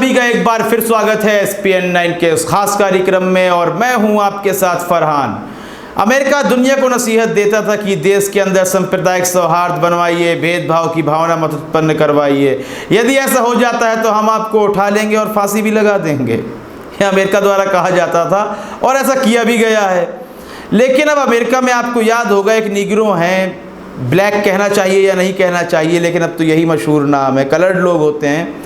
सभी का एक बार फिर स्वागत है SPN9 के उस खास कार्यक्रम में और मैं हूं आपके साथ फरहान। अमेरिका दुनिया को नसीहत देता था कि देश के अंदर सांप्रदायिक सौहार्द बनवाइए, भेदभाव की भावना मत उत्पन्न करवाइए। यदि ऐसा हो जाता है तो हम आपको उठा लेंगे और फांसी भी लगा देंगे, यह अमेरिका द्वारा कहा जाता था और ऐसा किया भी गया है। लेकिन अब अमेरिका में आपको याद होगा एक निग्रो हैं, ब्लैक कहना चाहिए या नहीं कहना चाहिए, लेकिन अब तो यही मशहूर नाम है, कलर्ड लोग होते हैं,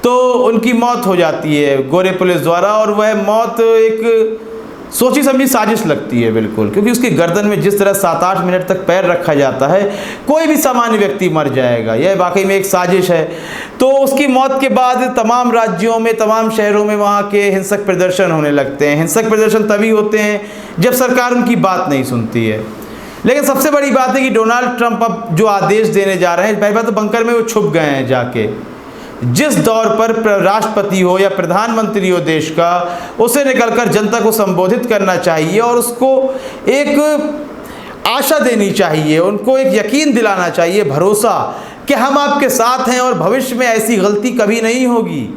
तो उनकी मौत हो जाती है गोरे पुलिस द्वारा। और वह मौत एक सोची समझी साजिश लगती है बिल्कुल, क्योंकि उसकी गर्दन में जिस तरह 7-8 मिनट तक पैर रखा जाता है, कोई भी सामान्य व्यक्ति मर जाएगा, यह वाकई में एक साजिश है। तो उसकी मौत के बाद तमाम राज्यों में, तमाम शहरों में वहाँ के हिंसक प्रदर्शन होने लगते हैं। हिंसक प्रदर्शन तभी होते हैं जब सरकार उनकी बात नहीं सुनती है। लेकिन सबसे बड़ी बात है कि डोनाल्ड ट्रंप अब जो आदेश देने जा रहे हैं, पहली बात तो बंकर में वो छुप गए हैं जाके। जिस दौर पर राष्ट्रपति हो या प्रधानमंत्री हो देश का, उसे निकलकर जनता को संबोधित करना चाहिए और उसको एक आशा देनी चाहिए, उनको एक यकीन दिलाना चाहिए, भरोसा कि हम आपके साथ हैं और भविष्य में ऐसी गलती कभी नहीं होगी।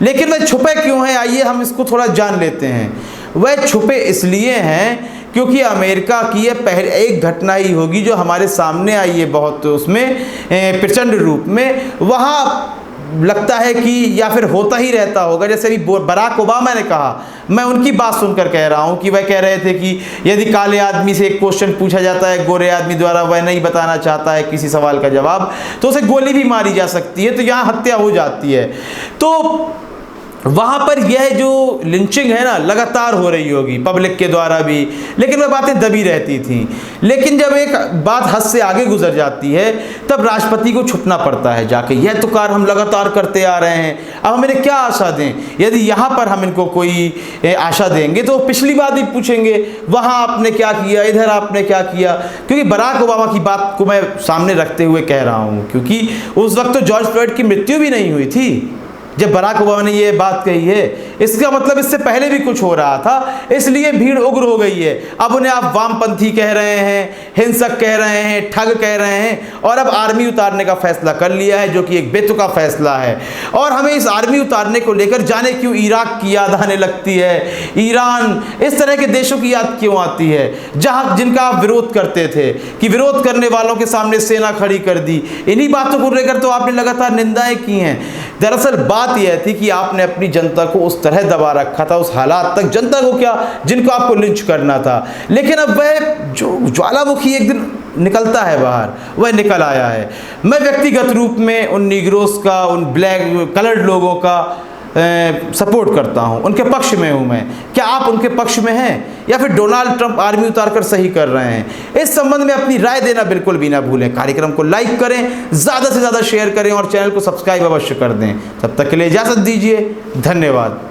लेकिन वह छुपे क्यों हैं, आइए हम इसको थोड़ा जान लेते हैं। वह छुपे इसलिए हैं क्योंकि अमेरिका की ये पहले एक घटना ही होगी जो हमारे सामने आई है, बहुत उसमें प्रचंड रूप में। वहाँ लगता है कि या फिर होता ही रहता होगा, जैसे अभी बराक ओबामा ने कहा, मैं उनकी बात सुनकर कह रहा हूँ कि वह कह रहे थे कि यदि काले आदमी से एक क्वेश्चन पूछा जाता है गोरे आदमी द्वारा, वह नहीं बताना चाहता है किसी सवाल का जवाब, तो उसे गोली भी मारी जा सकती है, तो यहाँ हत्या हो जाती है। तो वहाँ पर यह जो लिंचिंग है ना, लगातार हो रही होगी पब्लिक के द्वारा भी, लेकिन वह बातें दबी रहती थी। लेकिन जब एक बात हद से आगे गुजर जाती है तब राष्ट्रपति को छुपना पड़ता है जाके। यह तो कार्य हम लगातार करते आ रहे हैं, अब हम इन्हें क्या आशा दें। यदि यहाँ पर हम इनको कोई आशा देंगे तो पिछली बात भी पूछेंगे, वहाँ आपने क्या किया, इधर आपने क्या किया। क्योंकि बराक ओबामा की बात को मैं सामने रखते हुए कह रहा हूँ, क्योंकि उस वक्त तो जॉर्ज फ्लॉयड की मृत्यु भी नहीं हुई थी जब बराक ओबामा ने ये बात कही है। इसका मतलब इससे पहले भी कुछ हो रहा था, इसलिए भीड़ उग्र हो गई है। अब उन्हें आप वामपंथी कह रहे हैं, हिंसक कह रहे हैं, ठग कह रहे हैं, और अब आर्मी उतारने का फैसला कर लिया है, जो कि एक बेतुका फैसला है। और हमें इस आर्मी उतारने को लेकर जाने क्यों इराक की याद आने लगती है, ईरान, इस तरह के देशों की याद क्यों आती है, जहाँ जिनका आप विरोध करते थे, कि विरोध करने वालों के सामने सेना खड़ी कर दी। इन्हीं बातों को लेकर तो आपने लगातार निंदाएं की हैं। दरअसल बात यह थी कि आपने अपनी जनता को उस तरह दबा रखा था, उस हालात तक, जनता को क्या, जिनको आपको लिंच करना था। लेकिन अब वह जो ज्वालामुखी एक दिन निकलता है बाहर, वह निकल आया है। मैं व्यक्तिगत रूप में उन निग्रोस का, उन ब्लैक कलर्ड लोगों का सपोर्ट करता हूं, उनके पक्ष में हूं मैं। क्या आप उनके पक्ष में हैं या फिर डोनाल्ड ट्रंप आर्मी उतारकर सही कर रहे हैं? इस संबंध में अपनी राय देना बिल्कुल भी ना भूलें। कार्यक्रम को लाइक करें, ज़्यादा से ज़्यादा शेयर करें और चैनल को सब्सक्राइब अवश्य कर दें। तब तक के लिए इजाज़त दीजिए, धन्यवाद।